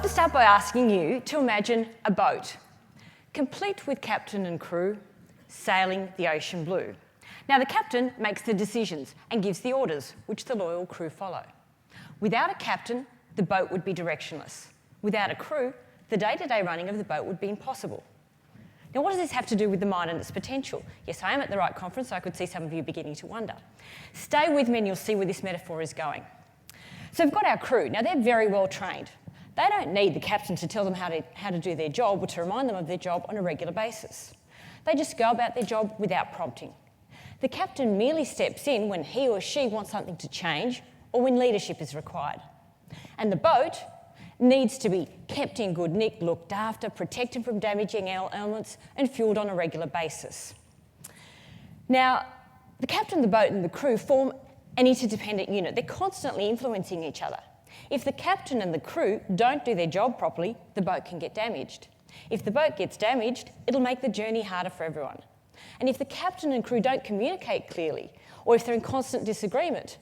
to start by asking you to imagine a boat, complete with captain and crew, sailing the ocean blue. Now, the captain makes the decisions and gives the orders, which the loyal crew follow. Without a captain, the boat would be directionless. Without a crew, the day-to-day running of the boat would be impossible. Now, what does this have to do with the mind and its potential? Yes, I am at the right conference, so I could see some of you beginning to wonder. Stay with me and you'll see where this metaphor is going. So we've got our crew. Now, they're very well trained. They don't need the captain to tell them how to do their job or to remind them of their job on a regular basis. They just go about their job without prompting. The captain merely steps in when he or she wants something to change or when leadership is required. And the boat needs to be kept in good nick, looked after, protected from damaging elements and fuelled on a regular basis. Now, the captain, the boat and the crew form an interdependent unit. They're constantly influencing each other. If the captain and the crew don't do their job properly, the boat can get damaged. If the boat gets damaged, it'll make the journey harder for everyone. And if the captain and crew don't communicate clearly, or if they're in constant disagreement,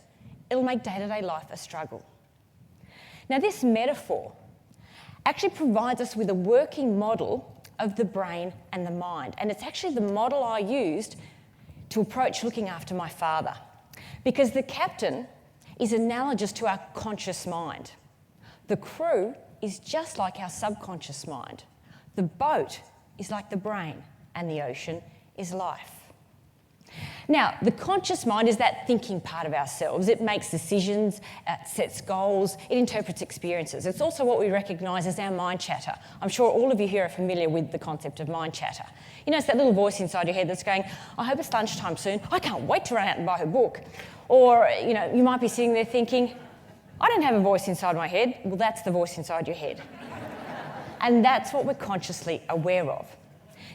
it'll make day-to-day life a struggle. Now, this metaphor actually provides us with a working model of the brain and the mind. And it's actually the model I used to approach looking after my father. Because the captain is analogous to our conscious mind. The crew is just like our subconscious mind. The boat is like the brain, and the ocean is life. Now, the conscious mind is that thinking part of ourselves. It makes decisions, it sets goals, it interprets experiences. It's also what we recognise as our mind chatter. I'm sure all of you here are familiar with the concept of mind chatter. You know, it's that little voice inside your head that's going, I hope it's lunchtime soon, I can't wait to run out and buy her book. Or, you know, you might be sitting there thinking, I don't have a voice inside my head. Well, that's the voice inside your head. And that's what we're consciously aware of.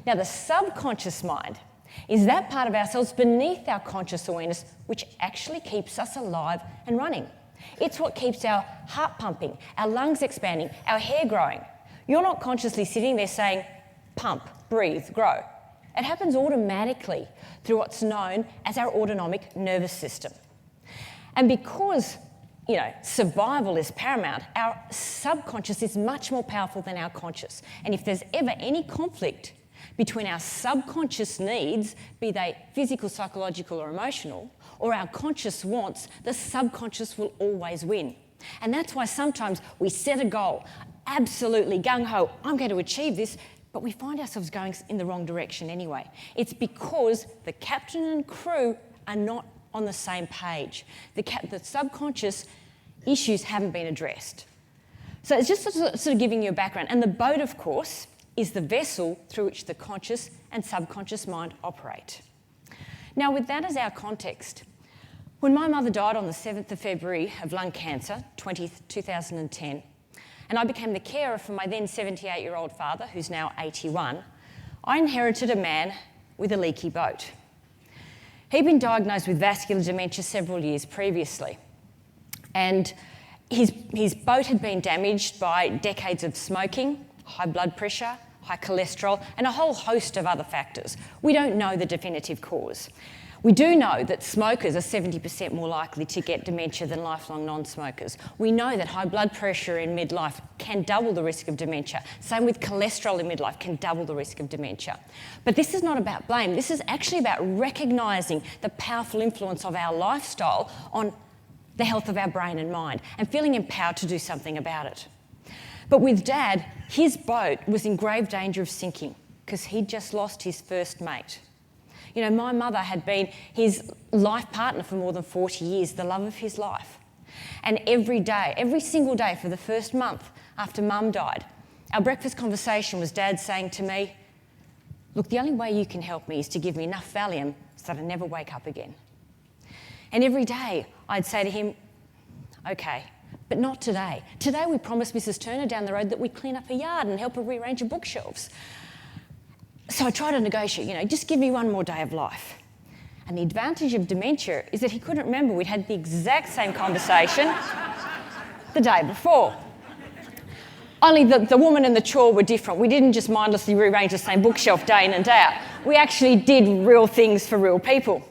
Now, the subconscious mind is that part of ourselves beneath our conscious awareness which actually keeps us alive and running. It's what keeps our heart pumping, our lungs expanding, our hair growing. You're not consciously sitting there saying, pump, breathe, grow. It happens automatically through what's known as our autonomic nervous system. And because, you know, survival is paramount, our subconscious is much more powerful than our conscious. And if there's ever any conflict between our subconscious needs, be they physical, psychological or emotional, or our conscious wants, the subconscious will always win. And that's why sometimes we set a goal, absolutely gung-ho, I'm going to achieve this, but we find ourselves going in the wrong direction anyway. It's because the captain and crew are not on the same page. The subconscious issues haven't been addressed. So it's just sort of giving you a background. And the boat, of course, is the vessel through which the conscious and subconscious mind operate. Now, with that as our context, when my mother died on the 7th of February of lung cancer, 2010, and I became the carer for my then 78-year-old father, who's now 81, I inherited a man with a leaky boat. He'd been diagnosed with vascular dementia several years previously, and his boat had been damaged by decades of smoking, high blood pressure, high cholesterol, and a whole host of other factors. We don't know the definitive cause. We do know that smokers are 70% more likely to get dementia than lifelong non-smokers. We know that high blood pressure in midlife can double the risk of dementia. Same with cholesterol in midlife can double the risk of dementia. But this is not about blame. This is actually about recognising the powerful influence of our lifestyle on the health of our brain and mind and feeling empowered to do something about it. But with Dad, his boat was in grave danger of sinking because he'd just lost his first mate. You know, my mother had been his life partner for more than 40 years, the love of his life. And every day, every single day for the first month after Mum died, our breakfast conversation was Dad saying to me, look, the only way you can help me is to give me enough Valium so that I never wake up again. And every day I'd say to him, okay, but not today. Today we promised Mrs. Turner down the road that we'd clean up her yard and help her rearrange her bookshelves. So I tried to negotiate, you know, just give me one more day of life. And the advantage of dementia is that he couldn't remember we'd had the exact same conversation the day before. Only the woman and the chore were different. We didn't just mindlessly rearrange the same bookshelf day in and day out. We actually did real things for real people.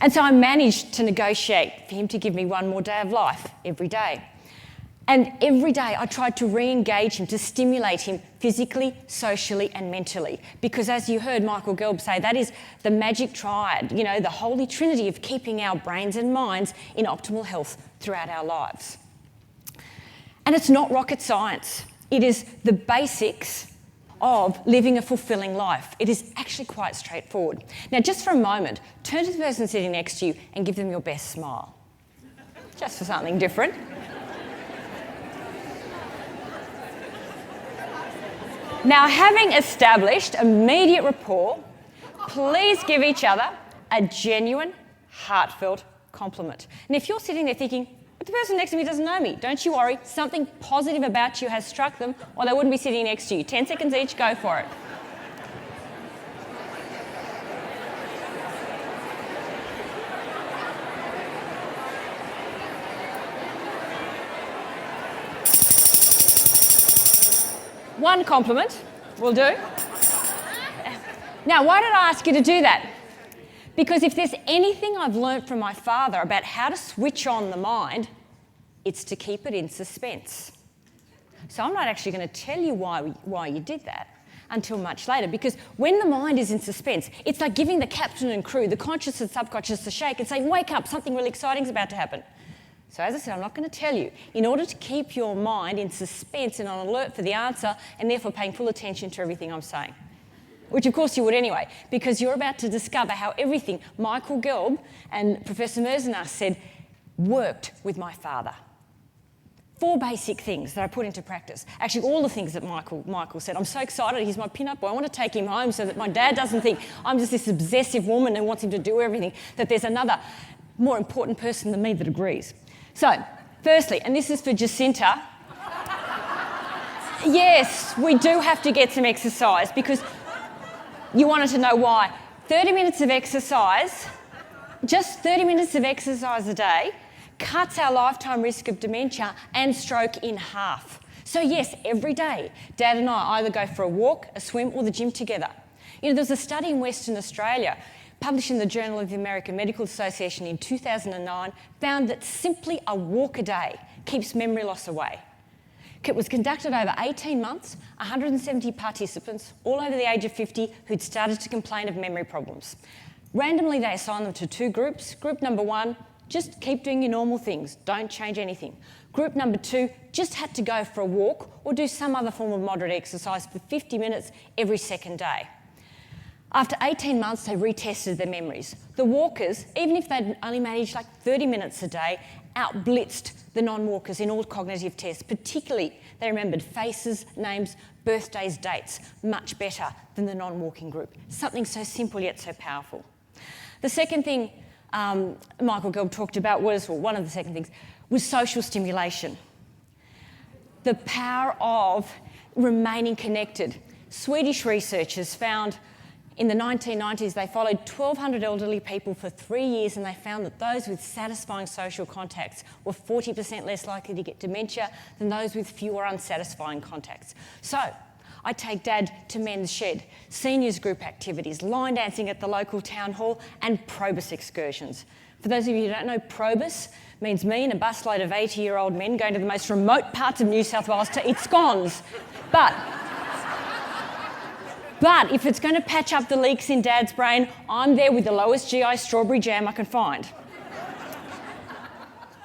And so I managed to negotiate for him to give me one more day of life every day. And every day I tried to re-engage him, to stimulate him physically, socially and mentally. Because as you heard Michael Gelb say, that is the magic triad, the holy trinity of keeping our brains and minds in optimal health throughout our lives. And it's not rocket science. It is the basics of living a fulfilling life. It is actually quite straightforward. Now, just for a moment, turn to the person sitting next to you and give them your best smile. Just for something different. Now, having established immediate rapport, please give each other a genuine, heartfelt compliment. And if you're sitting there thinking, but the person next to me doesn't know me, don't you worry, something positive about you has struck them or they wouldn't be sitting next to you. 10 seconds each, go for it. One compliment will do. Now, why did I ask you to do that? Because if there's anything I've learnt from my father about how to switch on the mind, it's to keep it in suspense. So I'm not actually going to tell you why you did that until much later, because when the mind is in suspense, it's like giving the captain and crew, the conscious and subconscious, a shake and saying, wake up, something really exciting is about to happen. So as I said, I'm not going to tell you. In order to keep your mind in suspense and on alert for the answer, and therefore paying full attention to everything I'm saying, which of course you would anyway, because you're about to discover how everything Michael Gelb and Professor Merzenas said worked with my father. 4 basic things that I put into practice. Actually, all the things that Michael said. I'm so excited. He's my pin-up boy. I want to take him home so that my dad doesn't think I'm just this obsessive woman who wants him to do everything, that there's another more important person than me that agrees. So, firstly, and this is for Jacinta, yes, we do have to get some exercise because you wanted to know why. 30 minutes of exercise, just 30 minutes of exercise a day, cuts our lifetime risk of dementia and stroke in half. So yes, every day, Dad and I either go for a walk, a swim or the gym together. There's a study in Western Australia published in the Journal of the American Medical Association in 2009, found that simply a walk a day keeps memory loss away. It was conducted over 18 months, 170 participants, all over the age of 50, who'd started to complain of memory problems. Randomly, they assigned them to 2 groups. Group number 1, just keep doing your normal things, don't change anything. Group number 2 just had to go for a walk or do some other form of moderate exercise for 50 minutes every second day. After 18 months, they retested their memories. The walkers, even if they'd only managed like 30 minutes a day, outblitzed the non-walkers in all cognitive tests. Particularly, they remembered faces, names, birthdays, dates, much better than the non-walking group. Something so simple yet so powerful. The second thing Michael Gelb talked about was, or one of the second things, was social stimulation. The power of remaining connected. Swedish researchers found in the 1990s, they followed 1,200 elderly people for 3 years and they found that those with satisfying social contacts were 40% less likely to get dementia than those with fewer unsatisfying contacts. So, I take Dad to Men's Shed, seniors group activities, line dancing at the local town hall and Probus excursions. For those of you who don't know, Probus means me and a busload of 80-year-old men going to the most remote parts of New South Wales to eat scones. But if it's going to patch up the leaks in Dad's brain, I'm there with the lowest GI strawberry jam I can find.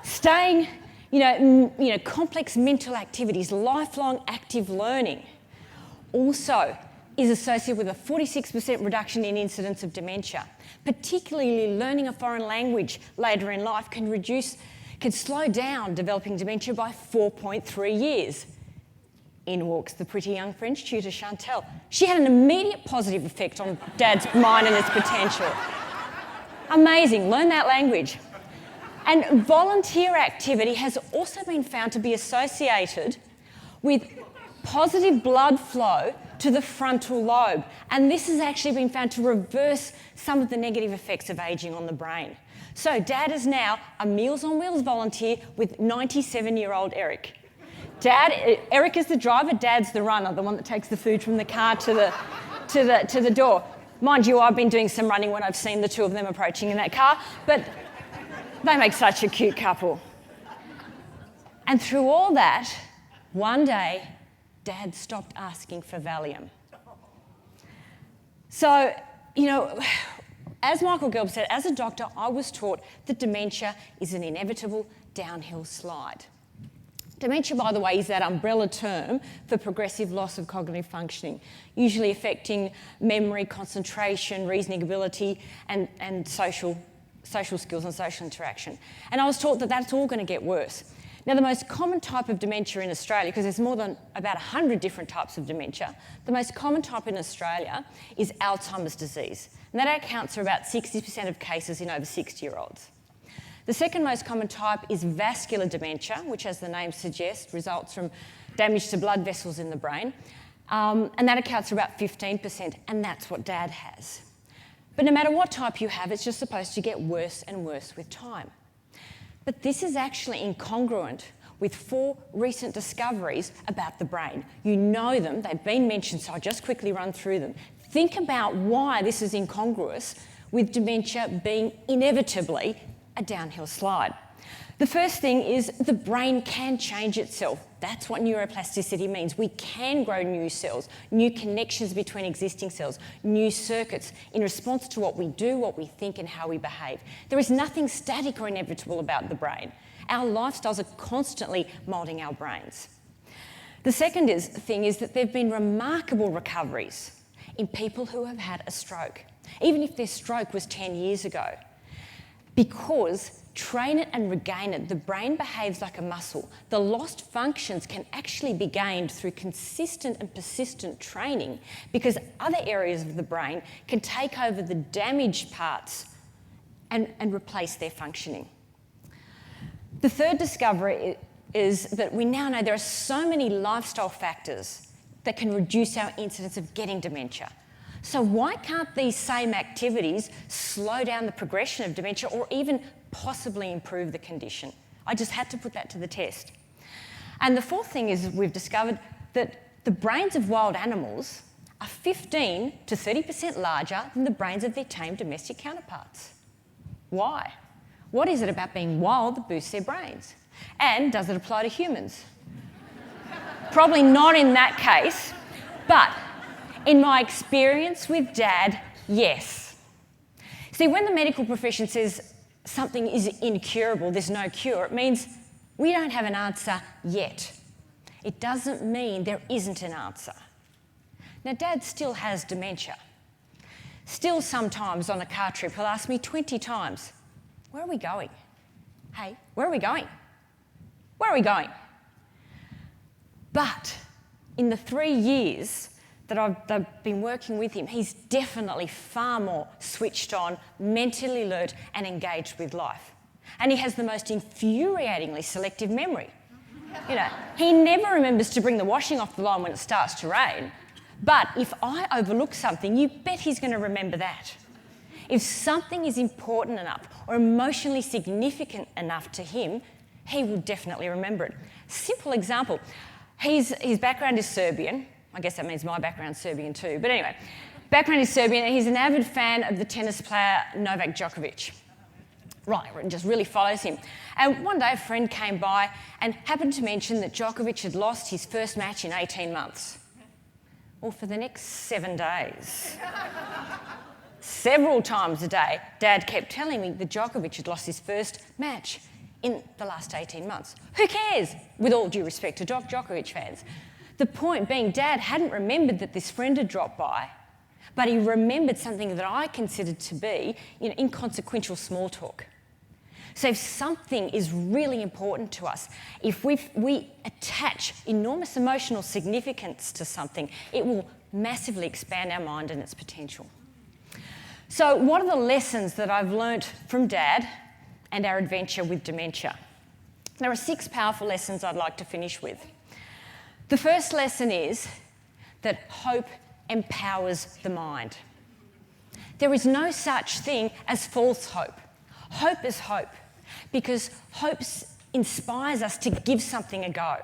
Staying, complex mental activities, lifelong active learning also is associated with a 46% reduction in incidence of dementia. Particularly learning a foreign language later in life can slow down developing dementia by 4.3 years. In walks the pretty young French tutor, Chantal. She had an immediate positive effect on Dad's mind and its potential. Amazing, learn that language. And volunteer activity has also been found to be associated with positive blood flow to the frontal lobe. And this has actually been found to reverse some of the negative effects of ageing on the brain. So Dad is now a Meals on Wheels volunteer with 97-year-old Eric. Eric is the driver, Dad's the runner, the one that takes the food from the car to the door. Mind you, I've been doing some running when I've seen the two of them approaching in that car, but they make such a cute couple. And through all that, one day, Dad stopped asking for Valium. So, as Michael Gelb said, as a doctor, I was taught that dementia is an inevitable downhill slide. Dementia, by the way, is that umbrella term for progressive loss of cognitive functioning, usually affecting memory, concentration, reasoning ability, and social skills and social interaction. And I was taught that that's all going to get worse. Now, the most common type of dementia in Australia, because there's more than about 100 different types of dementia, the most common type in Australia is Alzheimer's disease. And that accounts for about 60% of cases in over 60-year-olds. The second most common type is vascular dementia, which, as the name suggests, results from damage to blood vessels in the brain. And that accounts for about 15%, and that's what Dad has. But no matter what type you have, it's just supposed to get worse and worse with time. But this is actually incongruent with 4 recent discoveries about the brain. You know them, they've been mentioned, so I'll just quickly run through them. Think about why this is incongruous with dementia being inevitably a downhill slide. The first thing is the brain can change itself. That's what neuroplasticity means. We can grow new cells, new connections between existing cells, new circuits in response to what we do, what we think, and how we behave. There is nothing static or inevitable about the brain. Our lifestyles are constantly moulding our brains. The second thing is that there have been remarkable recoveries in people who have had a stroke, even if their stroke was 10 years ago. Because train it and regain it, the brain behaves like a muscle. The lost functions can actually be gained through consistent and persistent training, because other areas of the brain can take over the damaged parts and replace their functioning. The third discovery is that we now know there are so many lifestyle factors that can reduce our incidence of getting dementia. So why can't these same activities slow down the progression of dementia or even possibly improve the condition? I just had to put that to the test. And the fourth thing is we've discovered that the brains of wild animals are 15 to 30% larger than the brains of their tame domestic counterparts. Why? What is it about being wild that boosts their brains? And does it apply to humans? Probably not in that case, but in my experience with Dad, yes. See, when the medical profession says something is incurable, there's no cure, it means we don't have an answer yet. It doesn't mean there isn't an answer. Now, Dad still has dementia. Still sometimes on a car trip, he'll ask me 20 times, "Where are we going? Hey, where are we going? Where are we going?" But in the 3 years that I've been working with him, he's definitely far more switched on, mentally alert, and engaged with life. And he has the most infuriatingly selective memory. He never remembers to bring the washing off the line when it starts to rain. But if I overlook something, you bet he's going to remember that. If something is important enough or emotionally significant enough to him, he will definitely remember it. Simple example, his background is Serbian. I guess that means my background's Serbian too. But anyway, background is Serbian, and he's an avid fan of the tennis player Novak Djokovic. Right, just really follows him. And one day a friend came by and happened to mention that Djokovic had lost his first match in 18 months. Well, for the next 7 days, several times a day, Dad kept telling me that Djokovic had lost his first match in the last 18 months. Who cares? With all due respect to Djokovic fans. The point being, Dad hadn't remembered that this friend had dropped by, but he remembered something that I considered to be inconsequential small talk. So if something is really important to us, if we attach enormous emotional significance to something, it will massively expand our mind and its potential. So what are the lessons that I've learnt from Dad and our adventure with dementia? There are 6 powerful lessons I'd like to finish with. The first lesson is that hope empowers the mind. There is no such thing as false hope. Hope is hope, because hope inspires us to give something a go.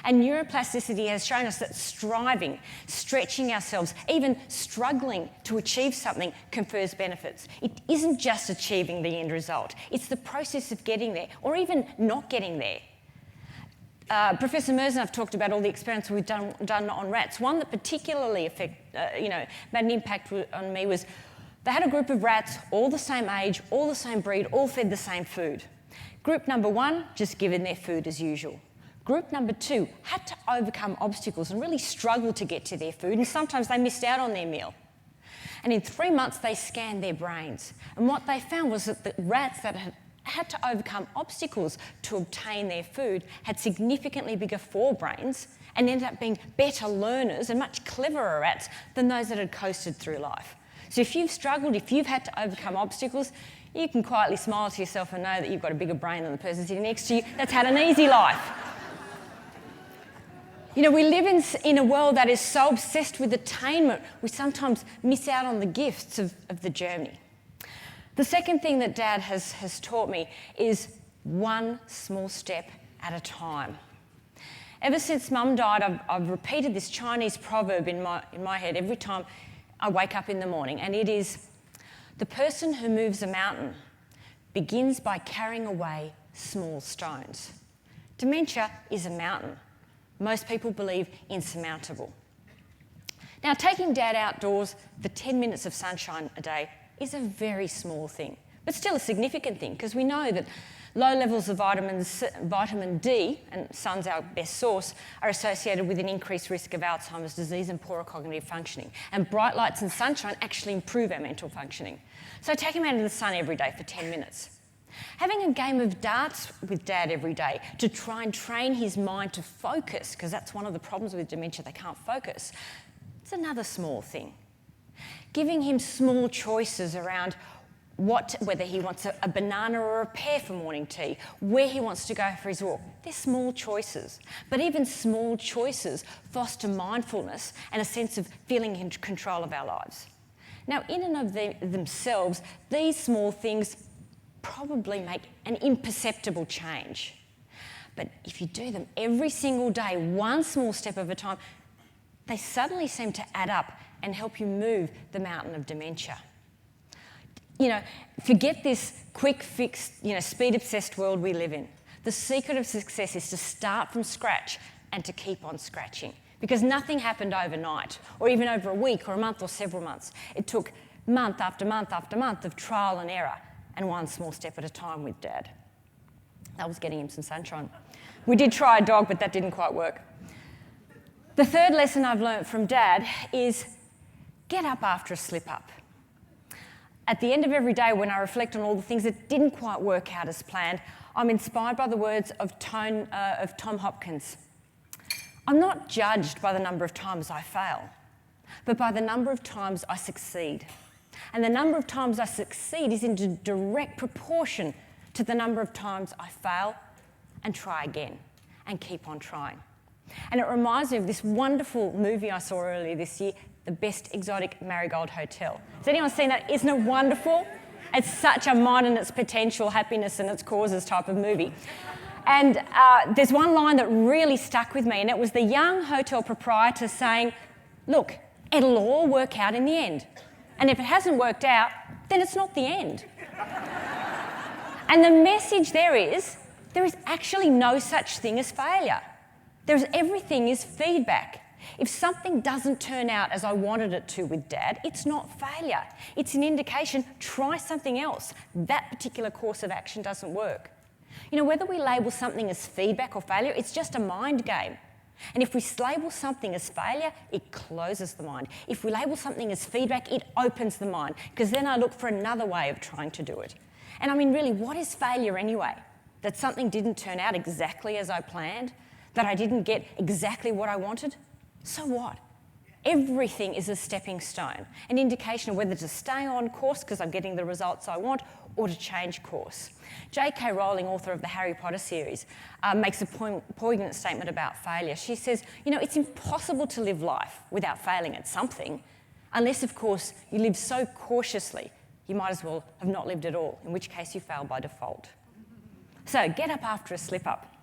And neuroplasticity has shown us that striving, stretching ourselves, even struggling to achieve something confers benefits. It isn't just achieving the end result. It's the process of getting there, or even not getting there. Professor Merz and I've talked about all the experiments we've done on rats. One that particularly made an impact on me was they had a group of rats, all the same age, all the same breed, all fed the same food. Group number 1, just given their food as usual. Group number 2 had to overcome obstacles and really struggle to get to their food, and sometimes they missed out on their meal. And in 3 months, they scanned their brains. And what they found was that the rats that had to overcome obstacles to obtain their food had significantly bigger forebrains and ended up being better learners and much cleverer rats than those that had coasted through life. So if you've struggled, if you've had to overcome obstacles, you can quietly smile to yourself and know that you've got a bigger brain than the person sitting next to you that's had an easy life. You know, we live in a world that is so obsessed with attainment, we sometimes miss out on the gifts of the journey. The second thing that Dad has taught me is one small step at a time. Ever since Mum died, I've repeated this Chinese proverb in my head every time I wake up in the morning, and it is, the person who moves a mountain begins by carrying away small stones. Dementia is a mountain. Most people believe insurmountable. Now, taking Dad outdoors for 10 minutes of sunshine a day is a very small thing, but still a significant thing, because we know that low levels of vitamin D, and sun's our best source, are associated with an increased risk of Alzheimer's disease and poorer cognitive functioning. And bright lights and sunshine actually improve our mental functioning. So take him out in the sun every day for 10 minutes. Having a game of darts with Dad every day to try and train his mind to focus, because that's one of the problems with dementia, they can't focus, it's another small thing. Giving him small choices around whether he wants a banana or a pear for morning tea, where he wants to go for his walk. They're small choices. But even small choices foster mindfulness and a sense of feeling in control of our lives. Now, in and of themselves, these small things probably make an imperceptible change. But if you do them every single day, one small step at a time, they suddenly seem to add up and help you move the mountain of dementia. You know, forget this quick fix, speed-obsessed world we live in. The secret of success is to start from scratch and to keep on scratching, because nothing happened overnight or even over a week or a month or several months. It took month after month after month of trial and error and one small step at a time with Dad. That was getting him some sunshine. We did try a dog, but that didn't quite work. The third lesson I've learnt from Dad is get up after a slip-up. At the end of every day, when I reflect on all the things that didn't quite work out as planned, I'm inspired by the words of Tom Hopkins. I'm not judged by the number of times I fail, but by the number of times I succeed. And the number of times I succeed is in direct proportion to the number of times I fail and try again and keep on trying. And it reminds me of this wonderful movie I saw earlier this year, The Best Exotic Marigold Hotel. Has anyone seen that? Isn't it wonderful? It's such a mind and its potential, happiness and its causes type of movie. And there's one line that really stuck with me, and it was the young hotel proprietor saying, look, it'll all work out in the end. And if it hasn't worked out, then it's not the end. And the message there is actually no such thing as failure. Everything is feedback. If something doesn't turn out as I wanted it to with Dad, it's not failure. It's an indication, try something else. That particular course of action doesn't work. You know, whether we label something as feedback or failure, it's just a mind game. And if we label something as failure, it closes the mind. If we label something as feedback, it opens the mind, because then I look for another way of trying to do it. And I mean, really, what is failure anyway? That something didn't turn out exactly as I planned? That I didn't get exactly what I wanted? So what? Everything is a stepping stone, an indication of whether to stay on course because I'm getting the results I want, or to change course. J.K. Rowling, author of the Harry Potter series, makes a poignant statement about failure. She says, it's impossible to live life without failing at something, unless, of course, you live so cautiously, you might as well have not lived at all, in which case you fail by default. So get up after a slip-up.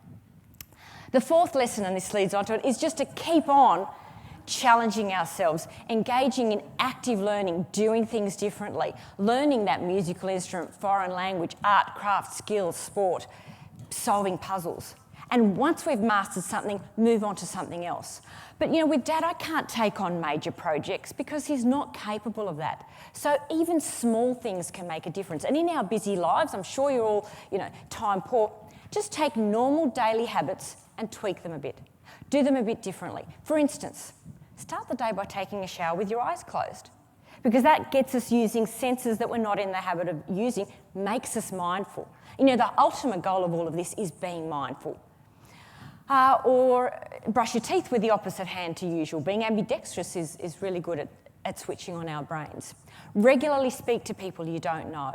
The fourth lesson, and this leads on to it, is just to keep on challenging ourselves, engaging in active learning, doing things differently, learning that musical instrument, foreign language, art, craft, skills, sport, solving puzzles. And once we've mastered something, move on to something else. But with Dad, I can't take on major projects because he's not capable of that. So even small things can make a difference. And in our busy lives, I'm sure you're all, time poor, just take normal daily habits and tweak them a bit. Do them a bit differently. For instance, start the day by taking a shower with your eyes closed, because that gets us using senses that we're not in the habit of using, makes us mindful. The ultimate goal of all of this is being mindful. Or brush your teeth with the opposite hand to usual. Being ambidextrous is really good at switching on our brains. Regularly speak to people you don't know.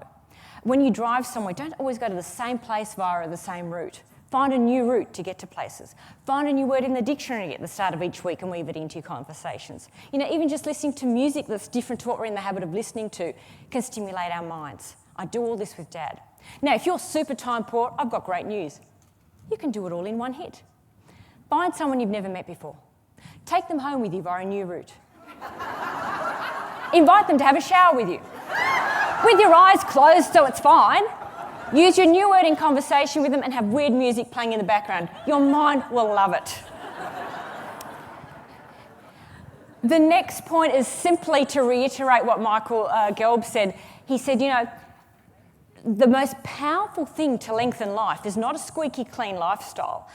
When you drive somewhere, don't always go to the same place via the same route. Find a new route to get to places. Find a new word in the dictionary at the start of each week and weave it into your conversations. Even just listening to music that's different to what we're in the habit of listening to can stimulate our minds. I do all this with Dad. Now, if you're super time poor, I've got great news. You can do it all in one hit. Find someone you've never met before. Take them home with you via a new route. Invite them to have a shower with you. With your eyes closed so it's fine. Use your new word in conversation with them and have weird music playing in the background. Your mind will love it. The next point is simply to reiterate what Michael Gelb said. He said, the most powerful thing to lengthen life is not a squeaky clean lifestyle,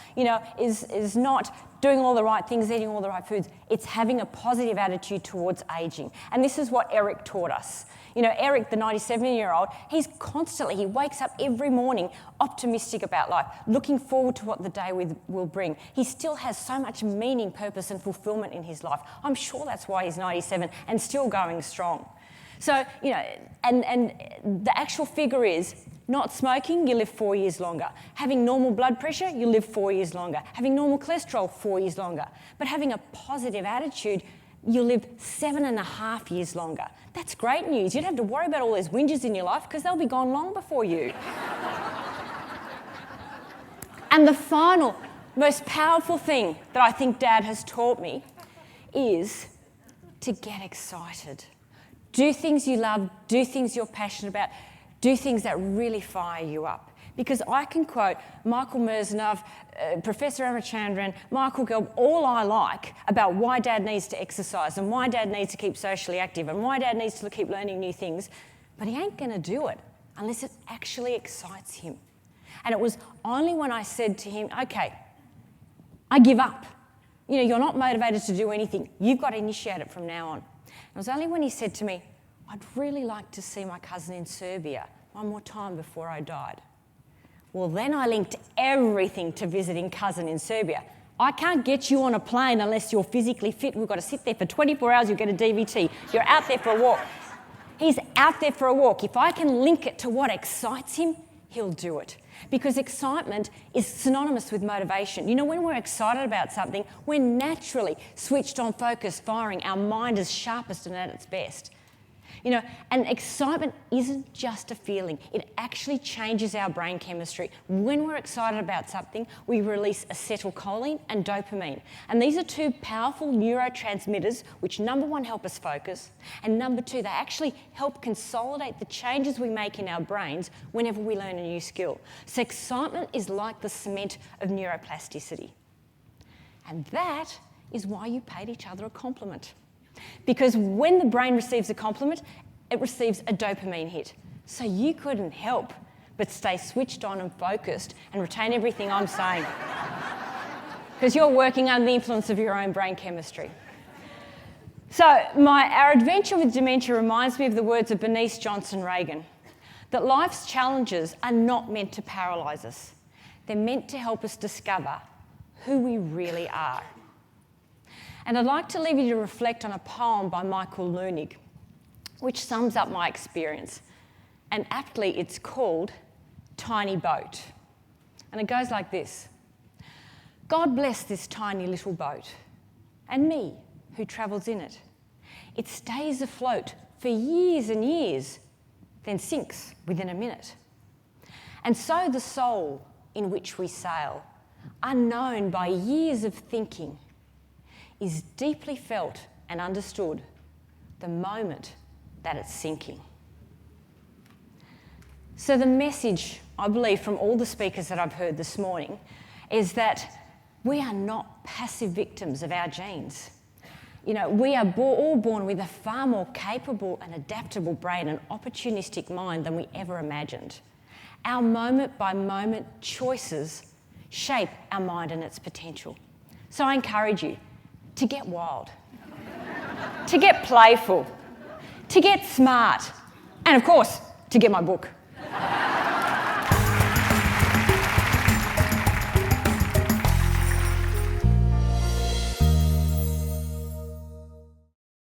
is not doing all the right things, eating all the right foods. It's having a positive attitude towards ageing. And this is what Eric taught us. Eric, the 97-year-old, he wakes up every morning optimistic about life, looking forward to what the day will bring. He still has so much meaning, purpose and fulfillment in his life. I'm sure that's why he's 97 and still going strong. So, and the actual figure is not smoking, you live 4 years longer. Having normal blood pressure, you live 4 years longer. Having normal cholesterol, 4 years longer. But having a positive attitude, you live 7.5 years longer. That's great news. You don't have to worry about all those whinges in your life because they'll be gone long before you. And the final, most powerful thing that I think Dad has taught me is to get excited. Do things you love, do things you're passionate about, do things that really fire you up. Because I can quote Michael Merzenov, Professor Ramachandran, Michael Gelb, all I like about why Dad needs to exercise and why Dad needs to keep socially active and why Dad needs to keep learning new things, but he ain't going to do it unless it actually excites him. And it was only when I said to him, okay, I give up. You're not motivated to do anything. You've got to initiate it from now on. It was only when he said to me, I'd really like to see my cousin in Serbia one more time before I died. Well, then I linked everything to visiting cousin in Serbia. I can't get you on a plane unless you're physically fit. We've got to sit there for 24 hours, you'll get a DVT. You're out there for a walk. He's out there for a walk. If I can link it to what excites him, he'll do it. Because excitement is synonymous with motivation. When we're excited about something, we're naturally switched on, focused, firing. Our mind is sharpest and at its best. And excitement isn't just a feeling. It actually changes our brain chemistry. When we're excited about something, we release acetylcholine and dopamine. And these are two powerful neurotransmitters which, number one, help us focus, and number two, they actually help consolidate the changes we make in our brains whenever we learn a new skill. So excitement is like the cement of neuroplasticity. And that is why you paid each other a compliment. Because when the brain receives a compliment, it receives a dopamine hit. So you couldn't help but stay switched on and focused and retain everything I'm saying. Because you're working under the influence of your own brain chemistry. So our adventure with dementia reminds me of the words of Bernice Johnson Reagan, that life's challenges are not meant to paralyse us. They're meant to help us discover who we really are. And I'd like to leave you to reflect on a poem by Michael Leunig, which sums up my experience. And aptly, it's called Tiny Boat. And it goes like this. God bless this tiny little boat, and me, who travels in it. It stays afloat for years and years, then sinks within a minute. And so the soul in which we sail, unknown by years of thinking, is deeply felt and understood the moment that it's sinking. So the message, I believe, from all the speakers that I've heard this morning is that we are not passive victims of our genes. You know, we are all born with a far more capable and adaptable brain and opportunistic mind than we ever imagined. Our moment-by-moment choices shape our mind and its potential. So I encourage you to get wild, to get playful, to get smart, and of course, to get my book.